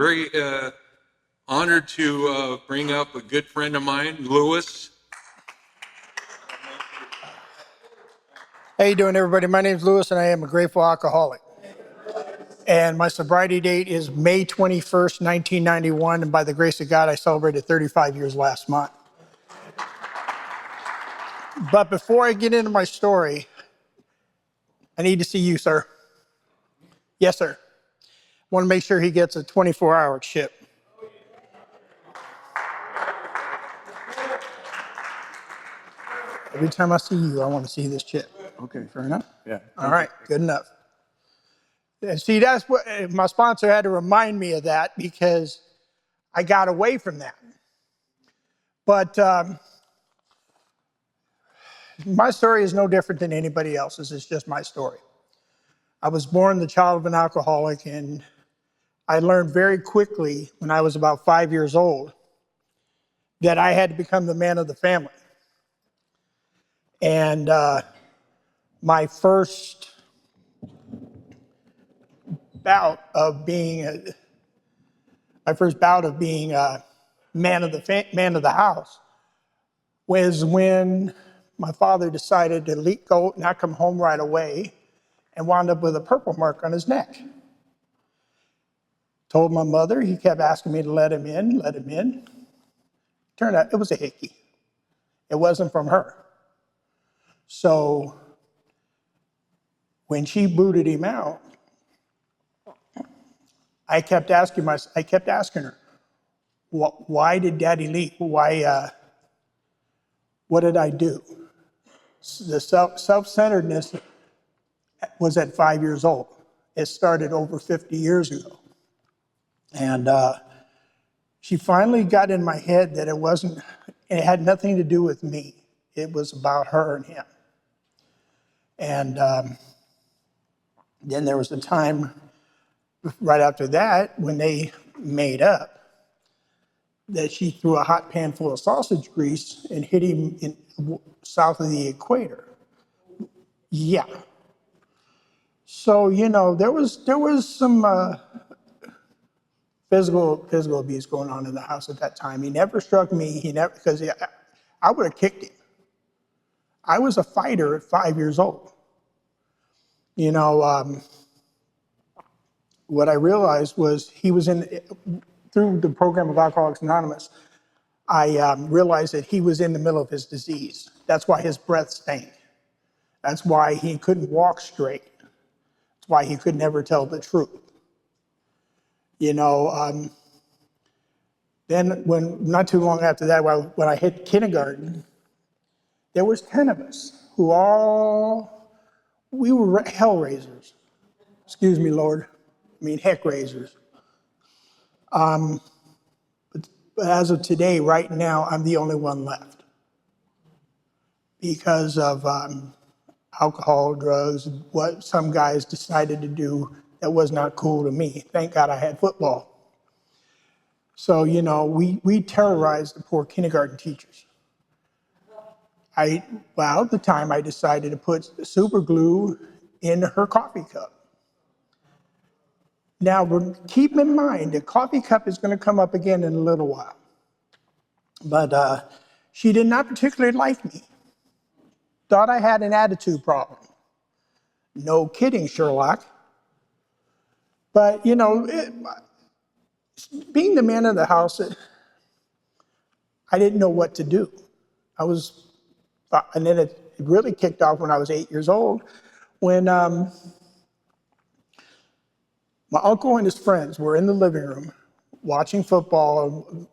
very honored to bring up a good friend of mine, Lewis. How you doing, everybody? My name's Lewis, and I am a grateful alcoholic. And my sobriety date is May 21st, 1991, and by the grace of God, I celebrated 35 years last month. But before I get into my story, I need to see you, sir. Yes, sir. I want to make sure he gets a 24-hour chip. Every time I see you, I want to see this chip. Okay, fair enough? Yeah. All right, good enough. And see, that's what my sponsor had to remind me of that because I got away from that. But my story is no different than anybody else's. It's just my story. I was born the child of an alcoholic, and I learned very quickly when I was about 5 years old that I had to become the man of the family. And my first bout of being a man of the house was when my father decided to go not come home right away and wound up with a purple mark on his neck. Told my mother, he kept asking me to let him in. Turned out it was a hickey. It wasn't from her. So when she booted him out, I kept asking her, why did Daddy leave? Why? What did I do? The self-centeredness was at 5 years old. It started over 50 years ago. And she finally got in my head that it had nothing to do with me. It was about her and him. And then there was a time right after that when they made up that she threw a hot pan full of sausage grease and hit him south of the equator. Yeah. So, there was some physical abuse going on in the house at that time. He never struck me. Because I would have kicked him. I was a fighter at 5 years old. What I realized was through the program of Alcoholics Anonymous, I realized that he was in the middle of his disease. That's why his breath stank. That's why he couldn't walk straight. That's why he could never tell the truth. Then not too long after that, when I hit kindergarten, there was 10 of us we were hell raisers. Excuse me, Lord. I mean, heck raisers. But as of today, right now, I'm the only one left because of alcohol, drugs, what some guys decided to do that was not cool to me. Thank God I had football. So, we terrorized the poor kindergarten teachers. At the time I decided to put super glue in her coffee cup. Now, keep in mind, the coffee cup is going to come up again in a little while. But she did not particularly like me. Thought I had an attitude problem. No kidding, Sherlock. But, being the man of the house, I didn't know what to do. And then it really kicked off when I was 8 years old, when my uncle and his friends were in the living room watching football,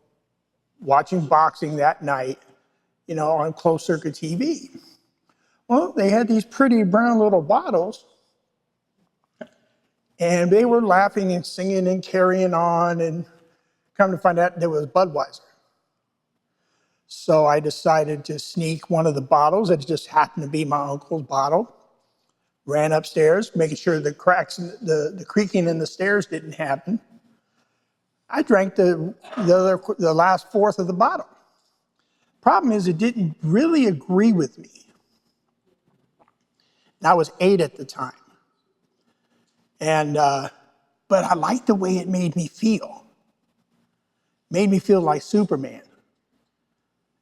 watching boxing that night, on closed circuit TV. Well, they had these pretty brown little bottles, and they were laughing and singing and carrying on, and come to find out there was Budweiser. So I decided to sneak one of the bottles. It just happened to be my uncle's bottle. Ran upstairs, making sure the cracks, the creaking in the stairs didn't happen. I drank the last fourth of the bottle. Problem is, it didn't really agree with me. And I was 8 at the time. And but I liked the way it made me feel. made me feel like Superman.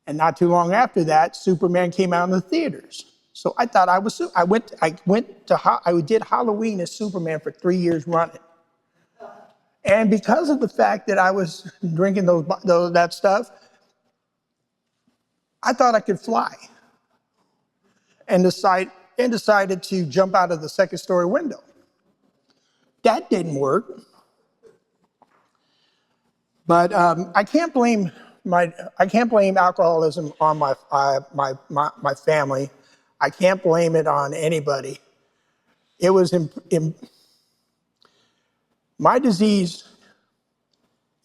And not too long after that, Superman came out in the theaters. So I thought I was. I did Halloween as Superman for 3 years running. And because of the fact that I was drinking that stuff, I thought I could fly, and decided to jump out of the second-story window. That didn't work. But I can't blame alcoholism on my family. I can't blame it on anybody. It was my disease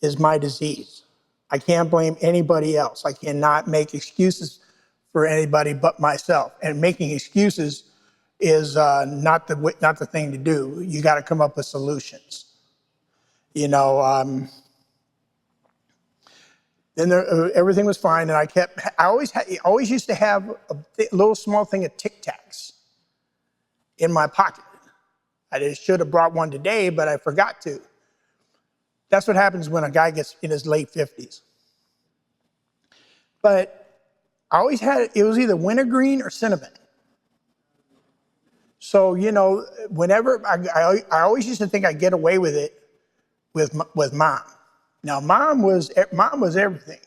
is my disease. I can't blame anybody else. I cannot make excuses for anybody but myself. And making excuses is not the thing to do. You got to come up with solutions. You know. Then everything was fine, and I always used to have a little small thing of Tic Tacs in my pocket. I just should have brought one today, but I forgot to. That's what happens when a guy gets in his late 50s. But I always it was either wintergreen or cinnamon. So, you know, whenever I always used to think I'd get away with it with Mom. Now, Mom was everything.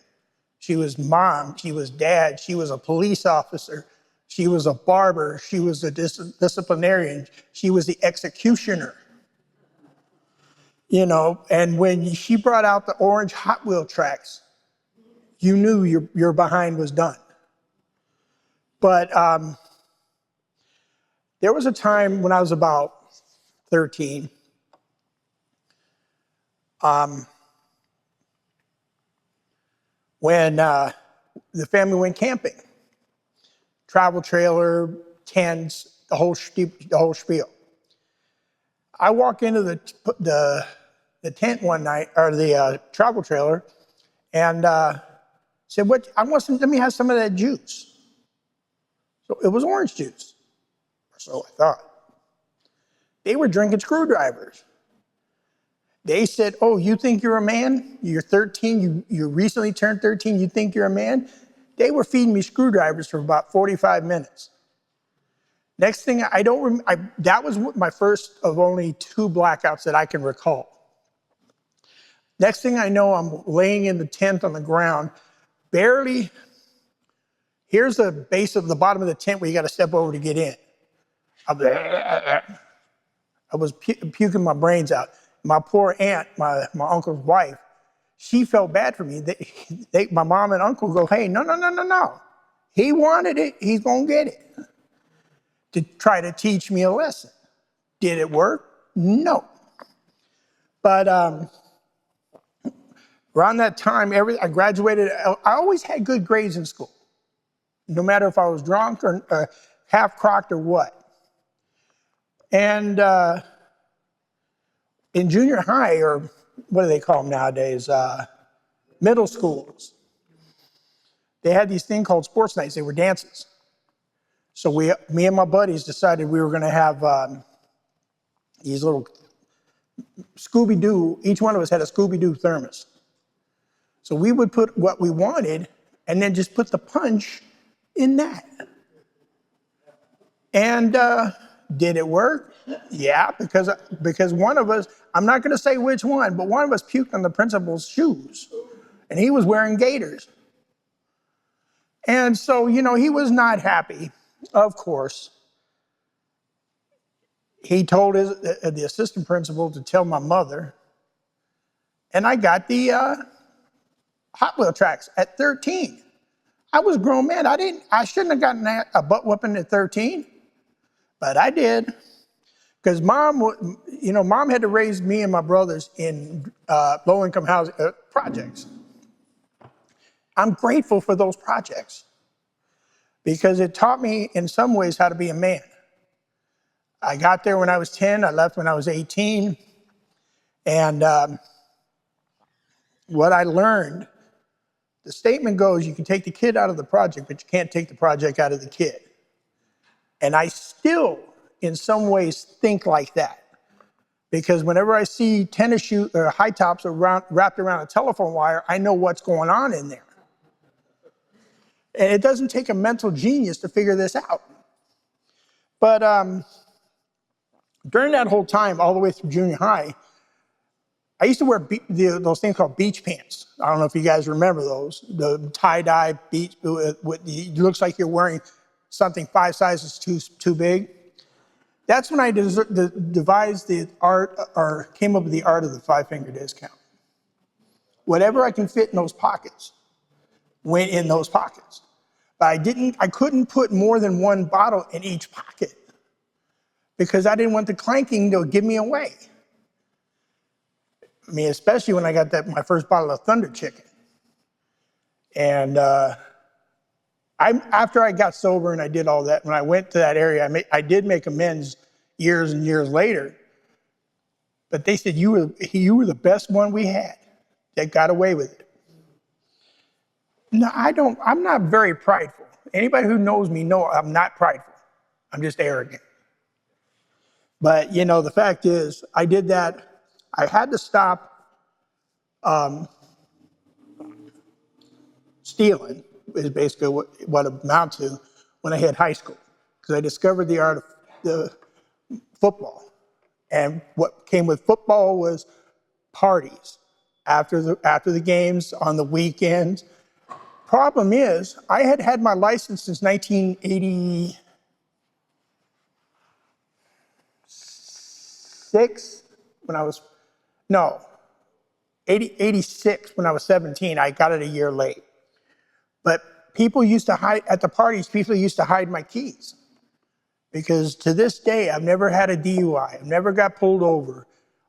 She was mom, she was dad, she was a police officer, she was a barber, she was a disciplinarian, she was the executioner. You know, and when she brought out the orange Hot Wheel tracks, you knew your behind was done. But there was a time when I was about 13, when the family went camping. Travel trailer, tents, the whole spiel. I walk into the tent one night, or the travel trailer, and said, let me have some of that juice. So it was orange juice. So I thought. They were drinking screwdrivers. They said, oh, you think you're a man? You're 13, you recently turned 13, you think you're a man? They were feeding me screwdrivers for about 45 minutes. Next thing, that was my first of only 2 blackouts that I can recall. Next thing I know, I'm laying in the tent on the ground, barely, here's the base of the bottom of the tent where you got to step over to get in. I was puking my brains out. My poor aunt, my uncle's wife, she felt bad for me. My mom and uncle go, hey, no. He wanted it, he's gonna get it. To try to teach me a lesson. Did it work? No. But around that time, I graduated. I always had good grades in school, no matter if I was drunk or half-crocked or what. And in junior high, or what do they call them nowadays, middle schools, they had these things called sports nights. They were dances. So me and my buddies decided we were going to have these little Scooby-Doo. Each one of us had a Scooby-Doo thermos. So we would put what we wanted and then just put the punch in that. And did it work? Yeah, because one of us, I'm not going to say which one, but one of us puked on the principal's shoes. And he was wearing gaiters. And so, you know, he was not happy, of course. He told the assistant principal to tell my mother. And I got the Hot Wheel tracks at 13. I was a grown man. I shouldn't have gotten a butt whooping at 13, but I did. Because mom had to raise me and my brothers in low-income housing projects. I'm grateful for those projects because it taught me in some ways how to be a man. I got there when I was 10, I left when I was 18, and what I learned, the statement goes, you can take the kid out of the project, but you can't take the project out of the kid. And I still, in some ways, think like that because whenever I see tennis shoe or high tops wrapped around a telephone wire, I know what's going on in there. And it doesn't take a mental genius to figure this out. But during that whole time, all the way through junior high, I used to wear those things called beach pants. I don't know if you guys remember those. The tie-dye beach, it looks like you're wearing something 5 sizes too big. That's when I devised the art, or came up with the art of the 5-finger discount. Whatever I can fit in those pockets went in those pockets. But I couldn't put more than one bottle in each pocket because I didn't want the clanking to give me away. I mean, especially when I got my first bottle of Thunder Chicken. And after I got sober and I did all that, when I went to that area, I did make amends years and years later. But they said, you were the best one we had that got away with it. No, I'm not very prideful. Anybody who knows me knows I'm not prideful. I'm just arrogant. But, the fact is, I did that. I had to stop stealing, is basically what it amounted to when I hit high school, because I discovered the art of the football. And what came with football was parties after the games, on the weekends. Problem is, I had had my license since 1986 86 when I was 17. I got it a year late. But people used to hide, at the parties, people used to hide my keys. Because to this day, I've never had a DUI. I've never got pulled over.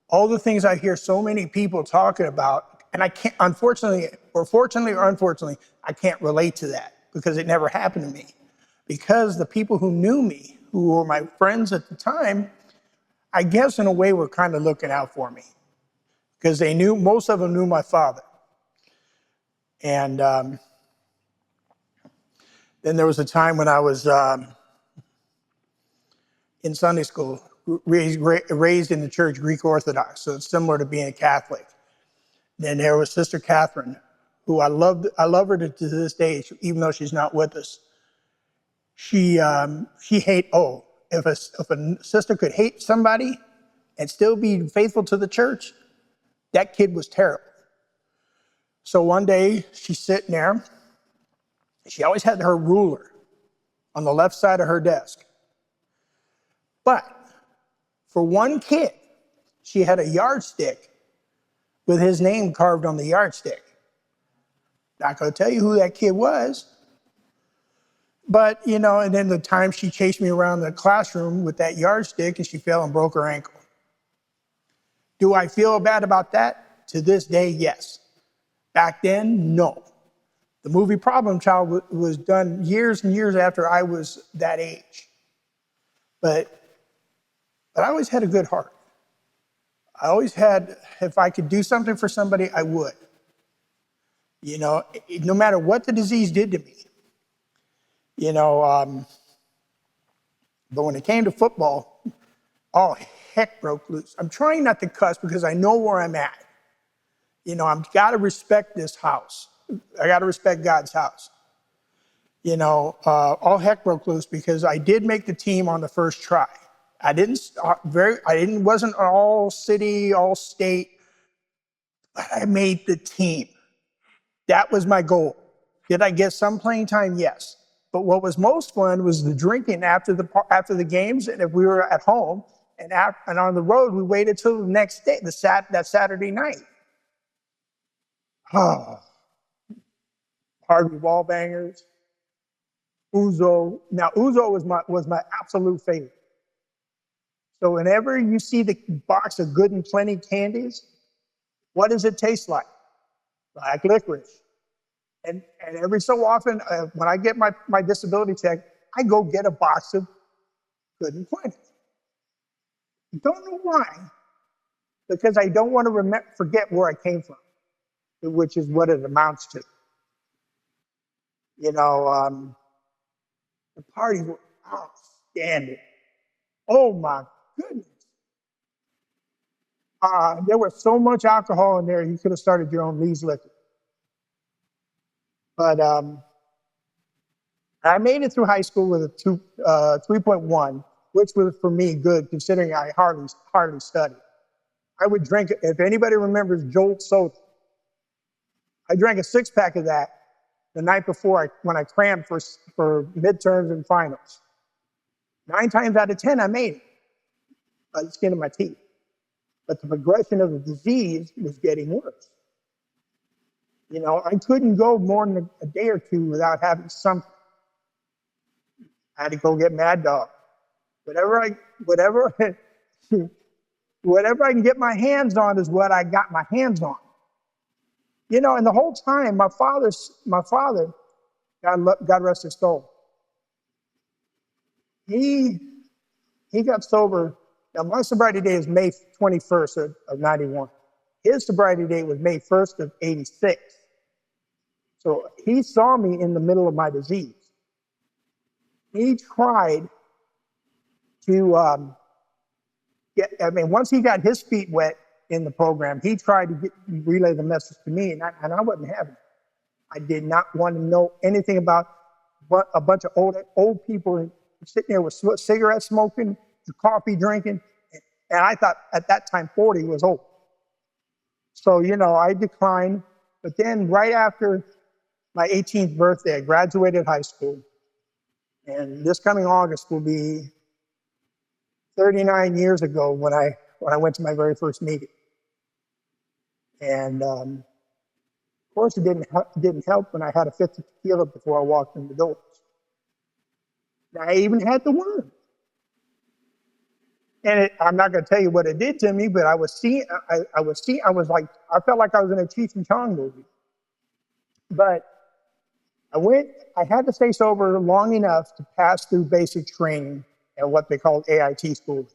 All the things I hear so many people talking about, and I can't, unfortunately, or fortunately or unfortunately, I can't relate to that because it never happened to me. Because the people who knew me, who were my friends at the time, I guess in a way were kind of looking out for me. Because most of them knew my father. And then there was a time when I was in Sunday school, raised in the church, Greek Orthodox, so it's similar to being a Catholic. Then there was Sister Catherine, who I love her to this day, even though she's not with us. If a sister could hate somebody and still be faithful to the church, that kid was terrible. So one day she's sitting there. She always had her ruler on the left side of her desk. But for one kid, she had a yardstick with his name carved on the yardstick. Not going to tell you who that kid was. But, and then the time she chased me around the classroom with that yardstick and she fell and broke her ankle. Do I feel bad about that? To this day, yes. Back then, no. The movie Problem Child was done years and years after I was that age. But I always had a good heart. I always had, if I could do something for somebody, I would. No matter what the disease did to me. But when it came to football, all heck broke loose. I'm trying not to cuss because I know where I'm at. I've got to respect this house. I got to respect God's house. All heck broke loose because I did make the team on the first try. Wasn't all city, all state, but I made the team. That was my goal. Did I get some playing time? Yes. But what was most fun was the drinking after the games, and if we were at home and on the road, we waited till the next day, that Saturday night. Harvey Wallbangers, Ouzo. Now Ouzo was my absolute favorite. So whenever you see the box of Good and Plenty candies, what does it taste like? Like licorice. And every so often, when I get my disability check, I go get a box of Good and Plenty. Don't know why, because I don't want to forget where I came from, which is what it amounts to. The parties were outstanding. Oh my goodness. There was so much alcohol in there, you could have started your own Lee's Liquor. But I made it through high school with a 3.1, which was for me good considering I hardly studied. I would drink, if anybody remembers Jolt Soda, I drank a 6-pack of that the night before when I crammed for midterms and finals. 9 times out of 10, I made it by the skin of my teeth. But the progression of the disease was getting worse. You know, I couldn't go more than a day or two without having something. I had to go get Mad Dog. Whatever whatever I can get my hands on is what I got my hands on. You know, and the whole time, my father, God rest his soul, he got sober. Now, my sobriety date is May 21st of 91. His sobriety date was May 1st of 86. So he saw me in the middle of my disease. He tried to once he got his feet wet in the program, he tried to relay the message to me, and I wasn't having it. I did not want to know anything about a bunch of old people sitting there with cigarettes smoking, coffee drinking, and I thought at that time 40 was old. So, you know, I declined. But then right after my 18th birthday, I graduated high school, and this coming August will be 39 years ago when I went to my very first meeting. And of course, it didn't help when I had a fifth of tequila before I walked in the doors. I even had the worm. And I'm not going to tell you what it did to me, but I felt like I was in a Cheech and Chong movie. But I had to stay sober long enough to pass through basic training at what they called AIT school.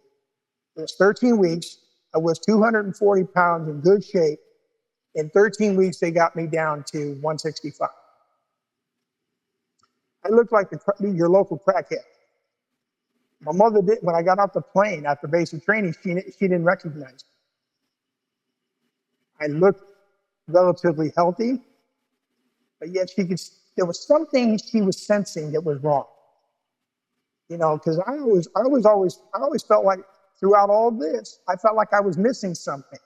It was 13 weeks. I was 240 pounds in good shape. In 13 weeks, they got me down to 165. I looked like your local crackhead. My mother did, when I got off the plane after basic training, she didn't recognize me. I looked relatively healthy, but yet there was something she was sensing that was wrong. You know, because I always felt like throughout all this, I felt like I was missing something.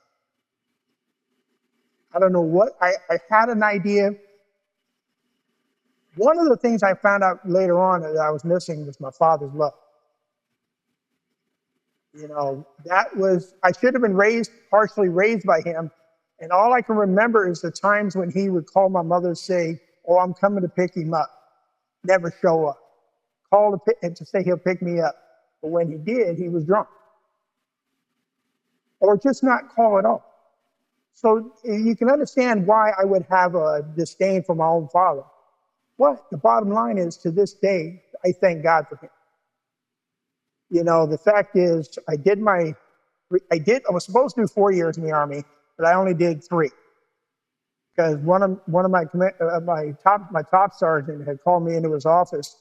I don't know what, I had an idea. One of the things I found out later on that I was missing was my father's love. You know, I should have been partially raised by him. And all I can remember is the times when he would call my mother and say, "Oh, I'm coming to pick him up." Never show up. Call to say he'll pick me up. But when he did, he was drunk. Or just not call at all. So you can understand why I would have a disdain for my own father. But the bottom line is, to this day, I thank God for him. You know, the fact is, I was supposed to do 4 years in the Army, but I only did 3. Because one of my top sergeant had called me into his office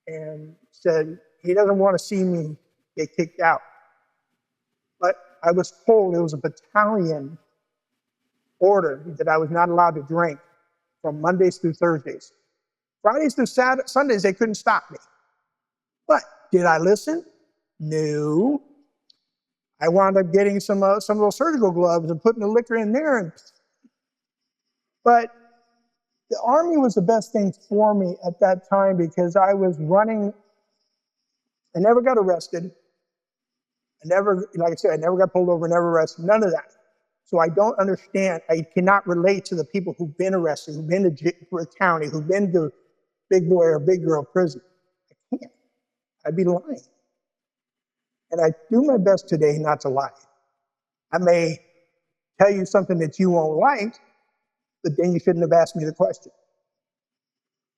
and said he doesn't want to see me get kicked out. But I was told it was a battalion order that I was not allowed to drink from Mondays through Thursdays. Fridays through Sundays, they couldn't stop me. But did I listen? No. I wound up getting some of those surgical gloves and putting the liquor in there. But the Army was the best thing for me at that time because I was running. I never got arrested. Like I said, I never got pulled over, never arrested, none of that. So I don't understand. I cannot relate to the people who've been arrested, who've been to county, who've been to big boy or big girl prison. I can't. I'd be lying. And I do my best today not to lie. I may tell you something that you won't like, but then you shouldn't have asked me the question.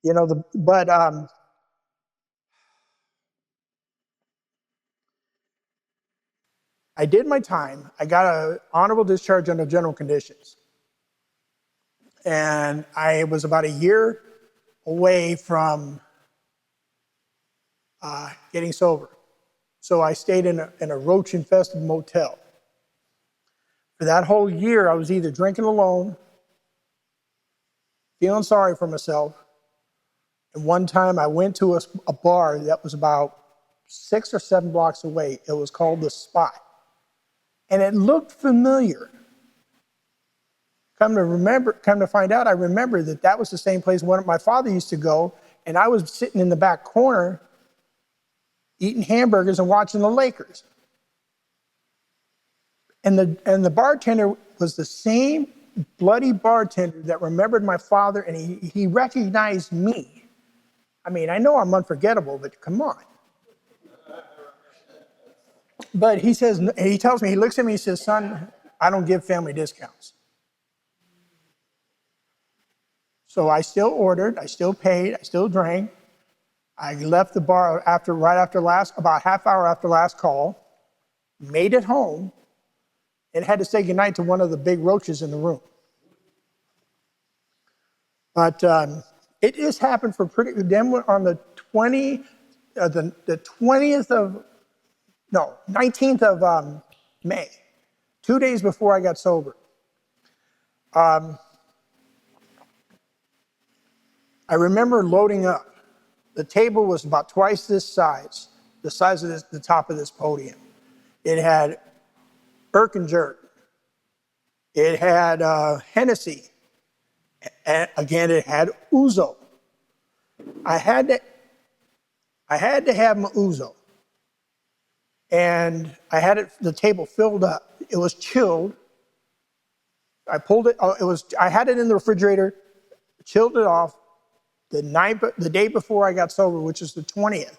You know, I did my time. I got an honorable discharge under general conditions. And I was about a year away from getting sober. So I stayed in a roach-infested motel. For that whole year, I was either drinking alone, feeling sorry for myself, and one time I went to a bar that was about 6 or 7 blocks away. It was called The Spot. And it looked familiar. Come to find out, I remember that was the same place my father used to go, and I was sitting in the back corner eating hamburgers and watching the Lakers. And the bartender was the same bloody bartender that remembered my father, and he recognized me. I mean, I know I'm unforgettable, but come on. But he tells me, he looks at me, he says, son, I don't give family discounts. So I still ordered, I still paid, I still drank. I left the bar about half hour after last call, made it home, and had to say goodnight to one of the big roaches in the room. But it just happened for then on the 19th of May, 2 days before I got sober. I remember loading up. The table was about twice the size of the top of this podium. It had Erkenjerk. It had Hennessy. And again, it had Ouzo. I had to have my Ouzo. And I had the table filled up. It was chilled. I pulled it. I had it in the refrigerator, chilled it off. The day before I got sober, which is the 20th,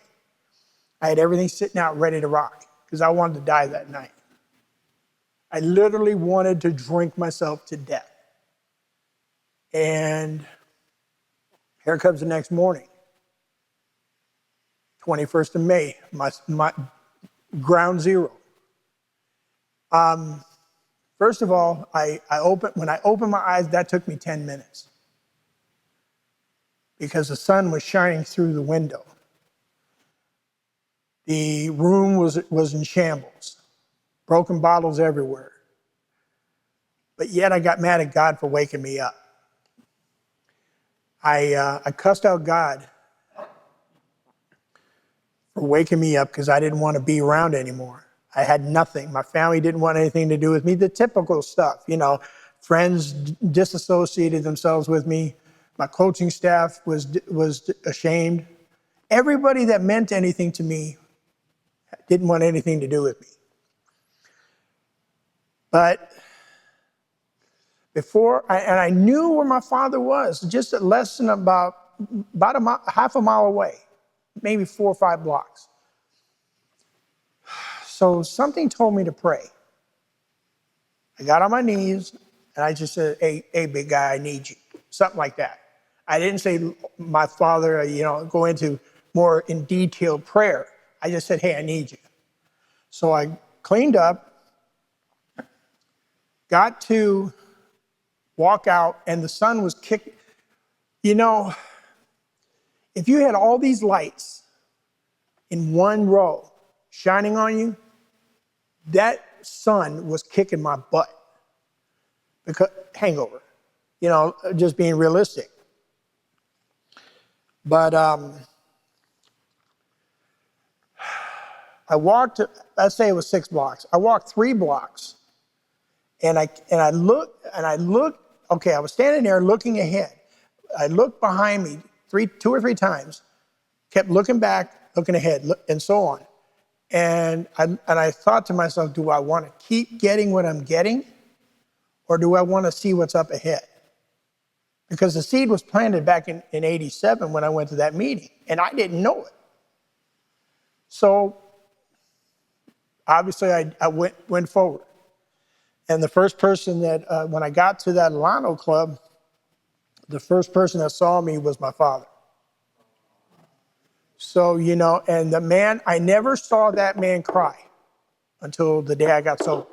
I had everything sitting out ready to rock because I wanted to die that night. I literally wanted to drink myself to death. And here comes the next morning, 21st of May, my ground zero. First of all, when I opened my eyes, that took me 10 minutes. Because the sun was shining through the window. The room was in shambles, broken bottles everywhere. But yet I got mad at God for waking me up. I cussed out God for waking me up because I didn't want to be around anymore. I had nothing. My family didn't want anything to do with me. The typical stuff, friends disassociated themselves with me. My coaching staff was ashamed. Everybody that meant anything to me didn't want anything to do with me. But I knew where my father was, just less than about half a mile away, maybe 4 or 5 blocks. So something told me to pray. I got on my knees and I just said, hey, big guy, I need you. Something like that. I didn't say, my father, go into more in detailed prayer. I just said, hey, I need you. So I cleaned up, got to walk out, and the sun was kicking. If you had all these lights in one row shining on you, that sun was kicking my butt. Because hangover, just being realistic. But I walked, let's say it was 6 blocks. I walked 3 blocks, and I looked, okay, I was standing there looking ahead. I looked behind me 2 or 3 times, kept looking back, looking ahead, and so on. And I thought to myself, do I want to keep getting what I'm getting, or do I want to see what's up ahead? Because the seed was planted back in 87 when I went to that meeting, and I didn't know it. So obviously I went forward. And the first person that, when I got to that Alano Club, the first person that saw me was my father. So, and the man, I never saw that man cry until the day I got sober.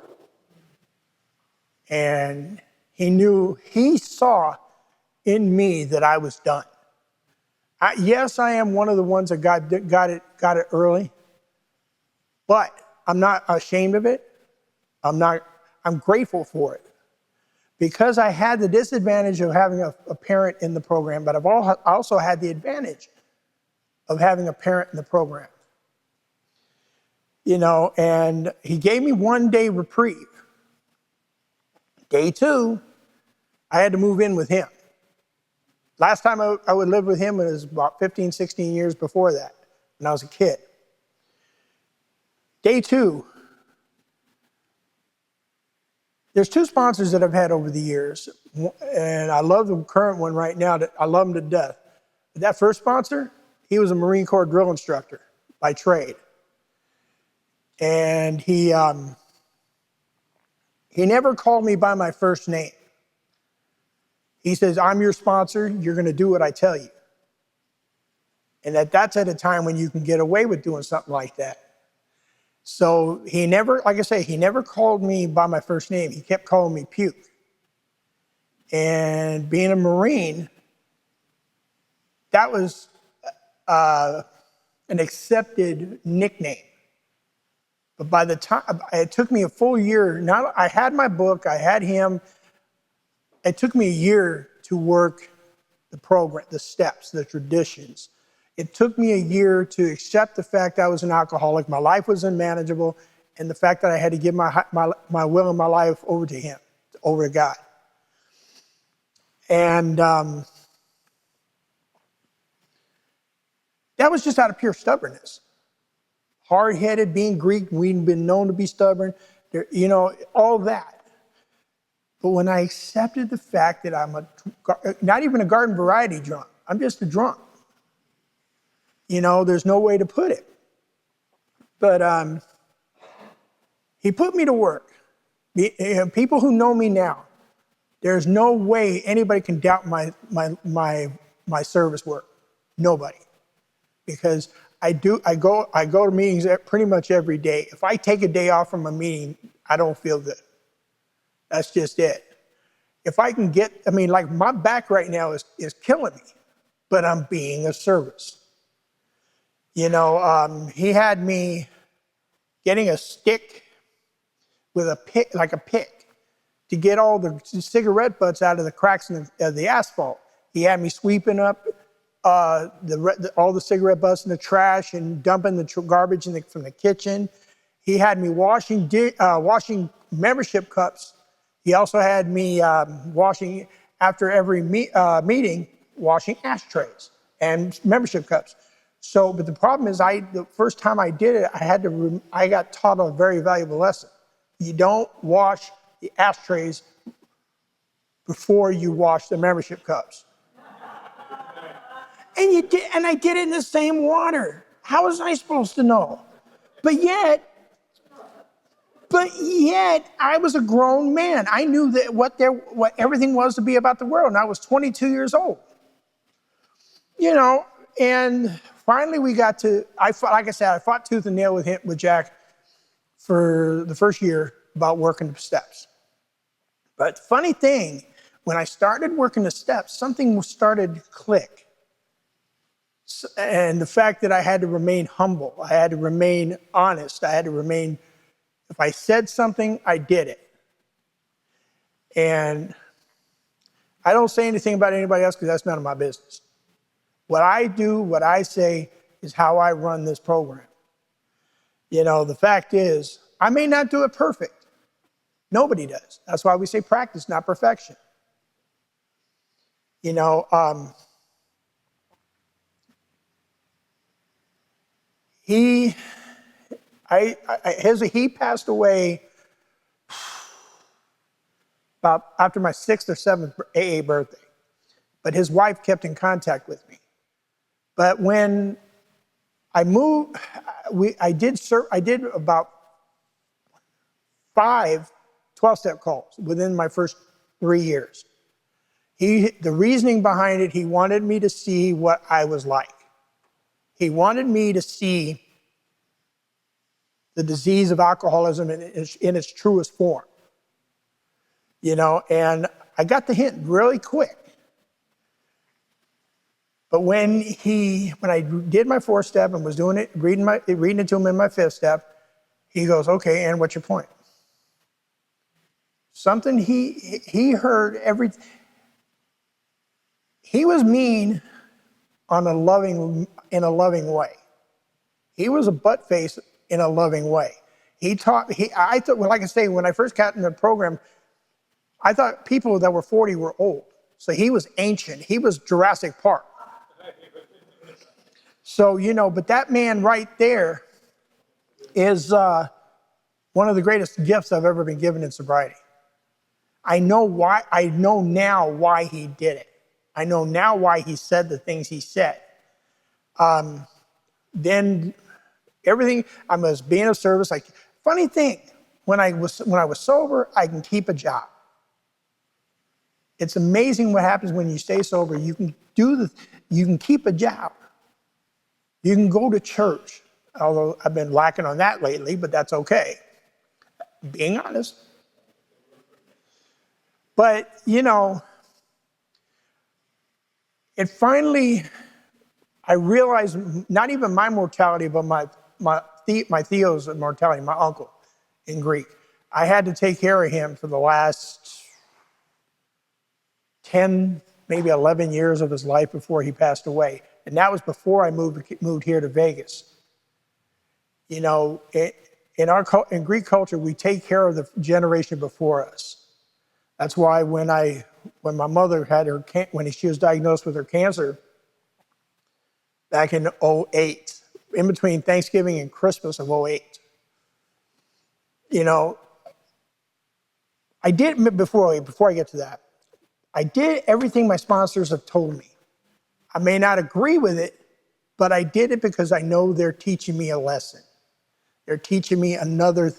And he saw in me that I was done. Yes, I am one of the ones that got it early, but I'm not ashamed of it. I'm I'm grateful for it because I had the disadvantage of having a parent in the program, but I also had the advantage of having a parent in the program. You know, and he gave me 1 day reprieve. Day 2, I had to move in with him. Last time I would live with him was about 15, 16 years before that, when I was a kid. Day 2, there's 2 sponsors that I've had over the years, and I love the current one right now. I love him to death. But that first sponsor, he was a Marine Corps drill instructor by trade. And he never called me by my first name. He says, I'm your sponsor, you're gonna do what I tell you. And that's at a time when you can get away with doing something like that. So he never, like I say, he never called me by my first name. He kept calling me Puke. And being a Marine, that was an accepted nickname. But by the time, it took me a full year. Now I had my book, I had him. It took me a year to work the program, the steps, the traditions. It took me a year to accept the fact I was an alcoholic, my life was unmanageable, and the fact that I had to give my will and my life over to him, over to God. And that was just out of pure stubbornness. Hard-headed, being Greek, we'd been known to be stubborn, you know, all that. But when I accepted the fact that I'm not even a garden variety drunk, I'm just a drunk. You know, there's no way to put it. But he put me to work. People who know me now, there's no way anybody can doubt my service work. Nobody. Because I go to meetings pretty much every day. If I take a day off from a meeting, I don't feel good. That's just it. If I can like my back right now is killing me, but I'm being of service. You know, he had me getting a stick with a pick, like a pick, to get all the cigarette butts out of the cracks in the asphalt. He had me sweeping up all the cigarette butts in the trash and dumping the garbage from the kitchen. He had me washing membership cups. He also had me washing, after every meeting, washing ashtrays and membership cups. So, but the problem is, the first time I did it, I got taught a very valuable lesson. You don't wash the ashtrays before you wash the membership cups. And I did it in the same water. How was I supposed to know? But yet, I was a grown man. I knew that what everything was to be about the world, and I was 22 years old. You know, and finally we got to, like I said, I fought tooth and nail with Jack for the first year about working the steps. But the funny thing, when I started working the steps, something started to click. And the fact that I had to remain humble, I had to remain honest, I had to remain, if I said something, I did it. And I don't say anything about anybody else because that's none of my business. What I do, what I say, is how I run this program. You know, the fact is, I may not do it perfect. Nobody does. That's why we say practice, not perfection. You know, he passed away about after my 6th or 7th AA birthday, but his wife kept in contact with me. But when I moved, I did about 5 12-step calls within my first 3 years. The reasoning behind it, he wanted me to see what I was like. He wanted me to see the disease of alcoholism in its truest form. You know, and I got the hint really quick. But when I did my 4th step and was doing it, reading it to him in my 5th step, he goes, okay, and what's your point? Something he heard he was mean in a loving way. He was a butt face in a loving way. I thought, well, like I say, when I first got in the program, I thought people that were 40 were old. So he was ancient. He was Jurassic Park. So, but that man right there is one of the greatest gifts I've ever been given in sobriety. I know now why he did it. I know now why he said the things he said. Then everything, I was being of service. Funny thing, when I was sober, I can keep a job. It's amazing what happens when you stay sober. You can keep a job. You can go to church, although I've been lacking on that lately, but that's okay. Being honest. But, it finally, I realized not even my mortality, but my Theo's mortality, my uncle in Greek. I had to take care of him for the last 10, maybe 11 years of his life before he passed away. And that was before I moved here to Vegas. In Greek culture, we take care of the generation before us. That's why when my mother had when she was diagnosed with her cancer back in 2008, in between Thanksgiving and Christmas of 2008, I did, before I get to that, I did everything my sponsors have told me. I may not agree with it, but I did it because I know they're teaching me a lesson. They're teaching me another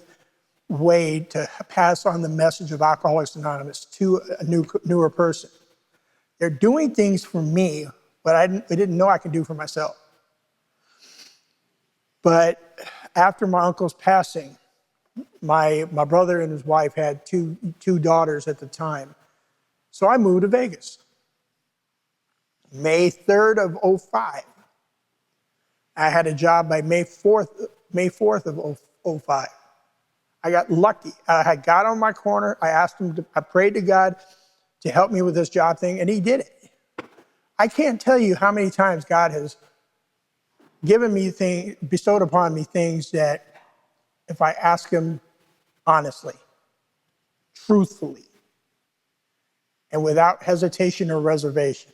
way to pass on the message of Alcoholics Anonymous to a newer person. They're doing things for me, but I didn't know I could do for myself. But after my uncle's passing, my brother and his wife had two daughters at the time. So I moved to Vegas. May 3rd of 2005. I had a job by May 4th of 2005. I got lucky. I had God on my corner. I prayed to God to help me with this job thing, and he did it. I can't tell you how many times God has given me things, bestowed upon me things that if I ask him honestly, truthfully, and without hesitation or reservation,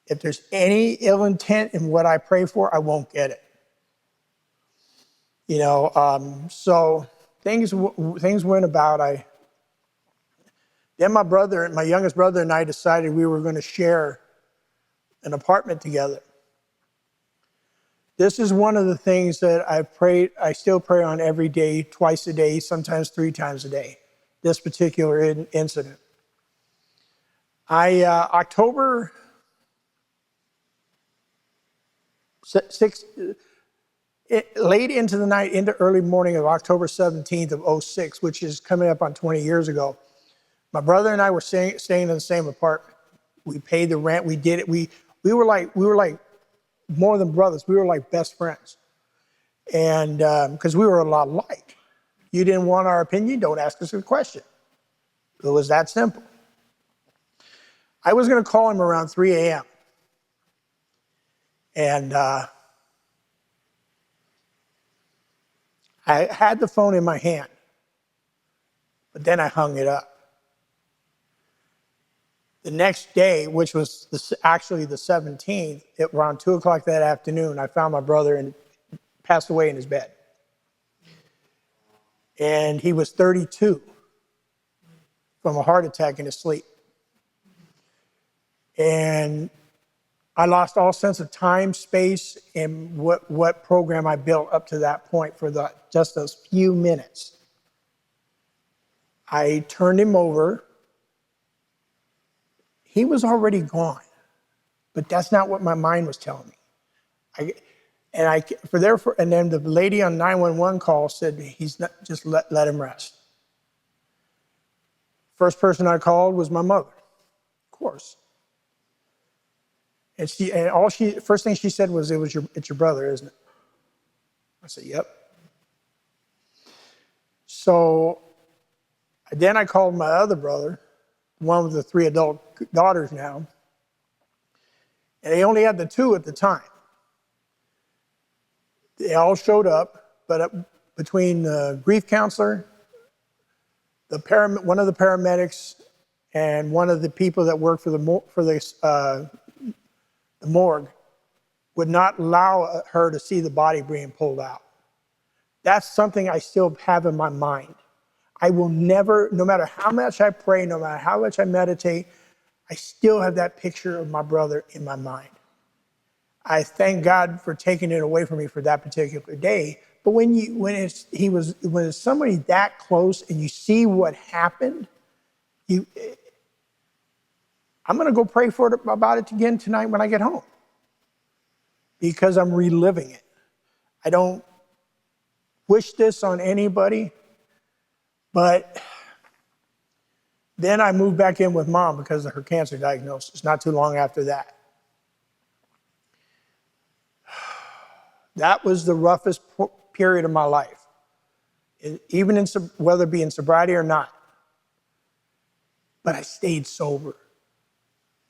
if there's any ill intent in what I pray for, I won't get it. So things went about. Then my youngest brother and I decided we were going to share an apartment together. This is one of the things that I still pray on every day, twice a day, sometimes 3 times a day, this particular incident. October 6th, late into the night, into early morning of October 17th of 2006, which is coming up on 20 years ago, my brother and I were staying in the same apartment. We paid the rent. We did it. We were like more than brothers. We were like best friends. And because we were a lot alike. You didn't want our opinion, don't ask us a question. It was that simple. I was going to call him around 3 a.m. And I had the phone in my hand, but then I hung it up. The next day, which was actually the 17th, around 2 o'clock that afternoon, I found my brother and passed away in his bed. And he was 32 from a heart attack in his sleep. And I lost all sense of time, space, and what program I built up to that point for just those few minutes. I turned him over. He was already gone, but that's not what my mind was telling me. And then the lady on 911 call said, "He's not, just let him rest." First person I called was my mother, of course. And first thing she said was, "It's your brother, isn't it?" I said, "Yep." So Then I called my other brother, one with the 3 adult daughters now, and they only had the 2 at the time. They all showed up, but between the grief counselor, one of the paramedics, and one of the people that worked for the morgue would not allow her to see the body being pulled out. That's something I still have in my mind. I will never, no matter how much I pray, no matter how much I meditate, I still have that picture of my brother in my mind. I thank God for taking it away from me for that particular day. But when it's somebody that close and you see what happened, I'm going to go pray about it again tonight when I get home, because I'm reliving it. I don't wish this on anybody, but then I moved back in with Mom because of her cancer diagnosis, not too long after that. That was the roughest period of my life, even whether it be in sobriety or not. But I stayed sober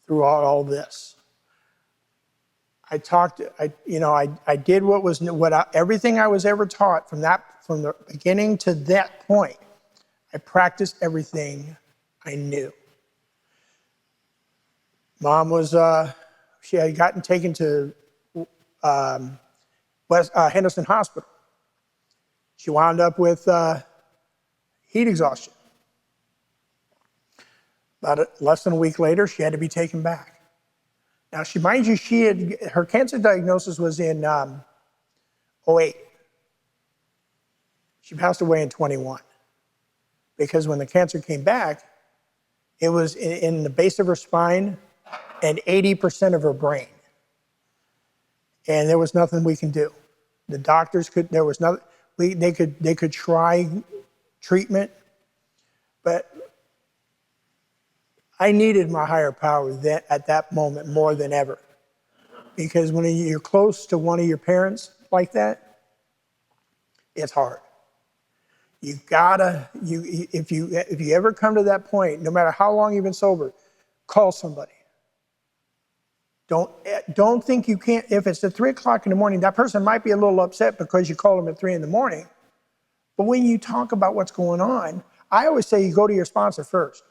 throughout all this. I did everything I was ever taught from the beginning to that point. I practiced everything I knew. Mom was, she had gotten taken to Henderson Hospital. She wound up with heat exhaustion. Less than a week later, she had to be taken back. Now, mind you, her cancer diagnosis was in 2008. She passed away in 2021 because when the cancer came back, it was in the base of her spine and 80% of her brain. And there was nothing we can do. The doctors they could try treatment, but I needed my higher power at that moment more than ever. Because when you're close to one of your parents like that, it's hard. If you ever come to that point, no matter how long you've been sober, call somebody. Don't think you can't. If it's at 3 o'clock in the morning, that person might be a little upset because you called them at 3 in the morning. But when you talk about what's going on, I always say you go to your sponsor first.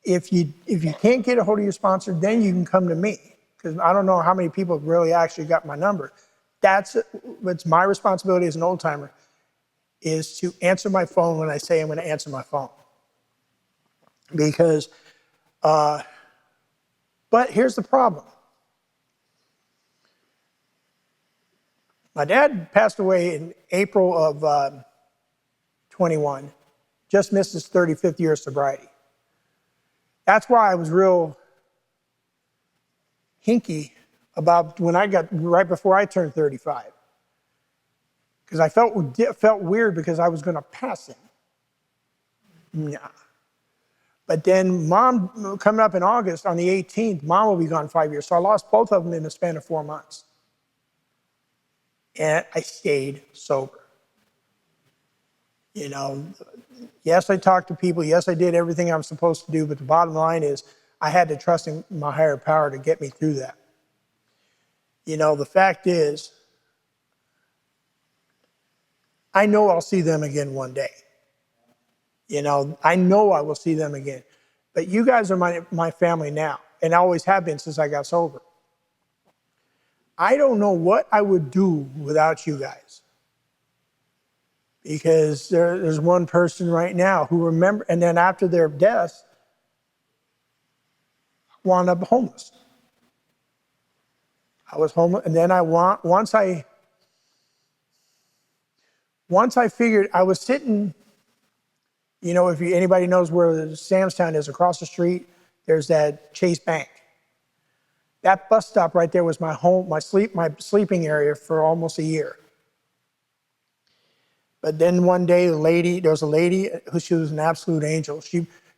If you can't get a hold of your sponsor, then you can come to me, because I don't know how many people really actually got my number. It's my responsibility as an old timer, is to answer my phone when I say I'm going to answer my phone. Because, but here's the problem. My dad passed away in April of 21, just missed his 35th year of sobriety. That's why I was real hinky about when right before I turned 35. Because I felt weird because I was going to pass him. Nah. But then Mom, coming up in August on the 18th, Mom will be gone 5 years. So I lost both of them in the span of 4 months. And I stayed sober. Yes, I talked to people. Yes, I did everything I'm supposed to do. But the bottom line is I had to trust in my higher power to get me through that. The fact is, I know I'll see them again one day. I know I will see them again. But you guys are my family now, and I always have been since I got sober. I don't know what I would do without you guys. Because there's one person right now who remember, and then after their death, wound up homeless. I was homeless, and then once I figured, I was sitting, if anybody knows where Samstown is, across the street, there's that Chase Bank. That bus stop right there was my home, my sleeping area for almost a year. But then one day, there was a lady who, she was an absolute angel.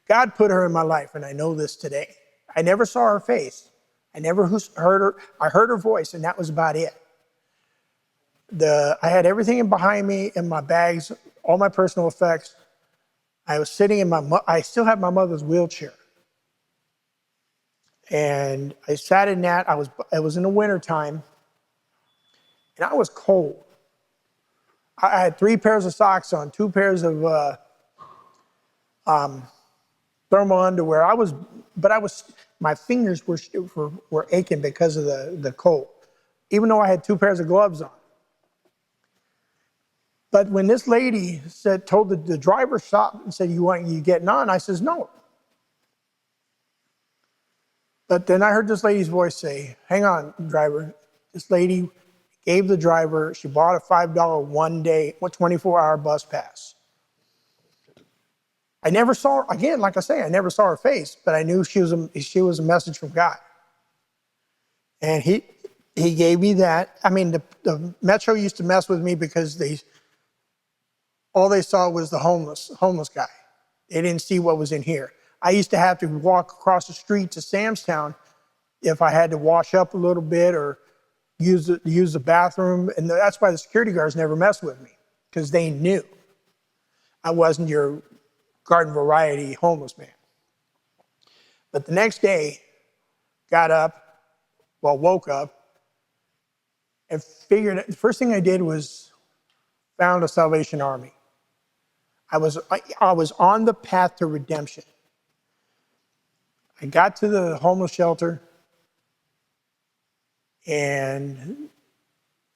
God put her in my life, and I know this today. I never saw her face. I never heard her. I heard her voice, and that was about it. I had everything behind me in my bags, all my personal effects. I was sitting in I still have my mother's wheelchair. And I sat in that. It was in the wintertime, and I was cold. I had 3 pairs of socks on, 2 pairs of thermal underwear. My fingers were aching because of the cold, even though I had 2 pairs of gloves on. But when this lady told the driver stop and said, you getting on? I says, no. But then I heard this lady's voice say, hang on, driver. This lady gave the driver, she bought a $5 one-day, 24-hour bus pass. I never saw her, again, like I say, I never saw her face, but I knew she was a message from God. And he gave me that. I mean, the Metro used to mess with me because all they saw was the homeless guy. They didn't see what was in here. I used to have to walk across the street to Samstown if I had to wash up a little bit or use the bathroom. And that's why the security guards never messed with me, because they knew I wasn't your garden variety homeless man. But the next day, woke up, and figured the first thing I did was found a Salvation Army. I was on the path to redemption. I got to the homeless shelter, and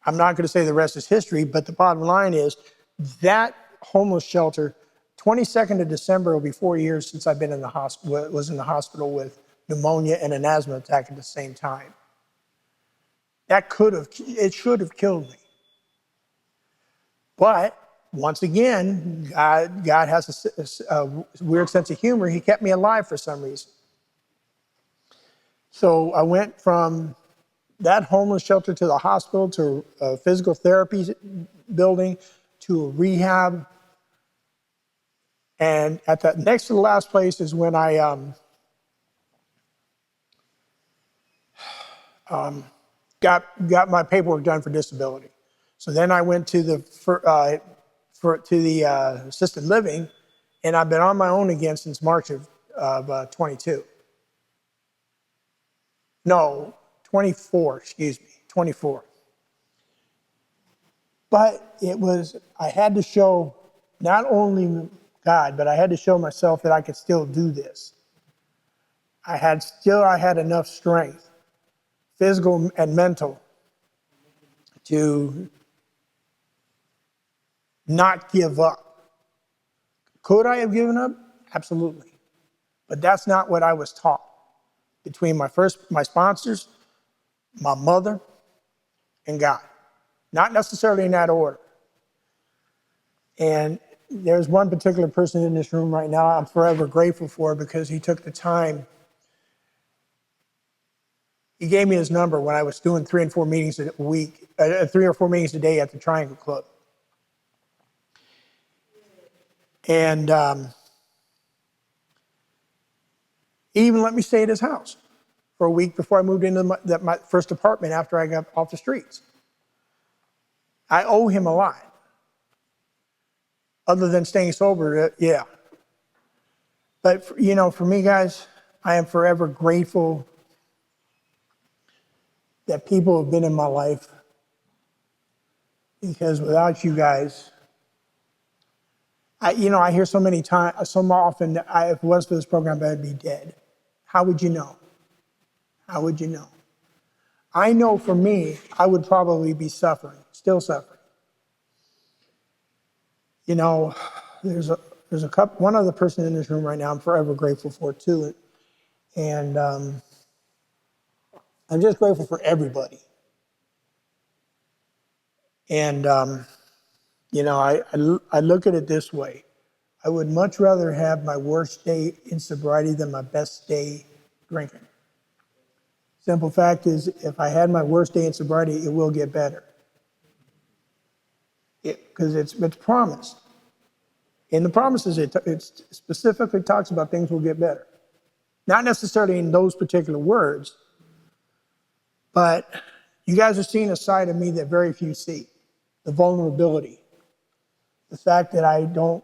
I'm not going to say the rest is history, but the bottom line is that homeless shelter, 22nd of December will be 4 years since I've been in the hospital, was in the hospital with pneumonia and an asthma attack at the same time. It should have killed me. But once again, God has a weird sense of humor. He kept me alive for some reason. So I went from that homeless shelter to the hospital, to a physical therapy building, to a rehab. And at the next to the last place is when I got my paperwork done for disability. So then I went to the assisted living, and I've been on my own again since March of 22. No, 24, excuse me, 24. But I had to show not only God, but I had to show myself that I could still do this. I had enough strength, physical and mental, to not give up. Could I have given up? Absolutely. But that's not what I was taught. Between my sponsors, my mother, and God. Not necessarily in that order. And there's one particular person in this room right now I'm forever grateful for, because he took the time. He gave me his number when I was doing 3 and 4 meetings a week, 3 or 4 meetings a day at the Triangle Club. And he even let me stay at his house for a week before I moved into my first apartment after I got off the streets. I owe him a lot. Other than staying sober, yeah. But, for me, guys, I am forever grateful that people have been in my life, because without you guys, I hear so many times, so often, if it was for this program, I'd be dead. How would you know? How would you know? I know for me, I would probably be still suffering. There's one other person in this room right now I'm forever grateful for too. And I'm just grateful for everybody. And, I look at it this way. I would much rather have my worst day in sobriety than my best day drinking. Simple fact is, if I had my worst day in sobriety, it will get better. Because it's promised. In the promises, it specifically talks about things will get better. Not necessarily in those particular words, but you guys are seeing a side of me that very few see. The vulnerability. The fact that I don't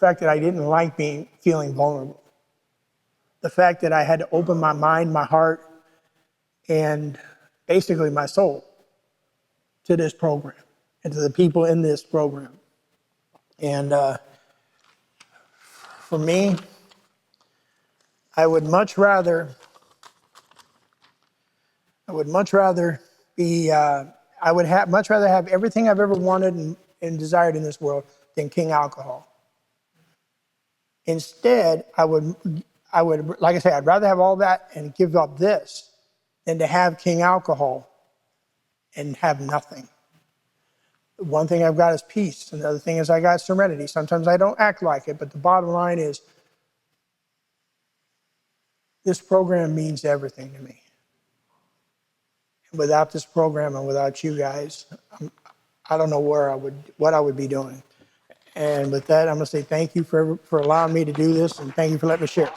fact that I didn't like feeling vulnerable. The fact that I had to open my mind, my heart, and basically my soul to this program and to the people in this program. And for me, I would much rather be, much rather have everything I've ever wanted and desired in this world than King Alcohol. Instead, I would, like I say, I'd rather have all that and give up this than to have King Alcohol and have nothing. One thing I've got is peace. Another thing is I got serenity. Sometimes I don't act like it, but the bottom line is this program means everything to me. Without this program and without you guys, I don't know what I would be doing. And with that, I'm going to say thank you for allowing me to do this, and thank you for letting me share.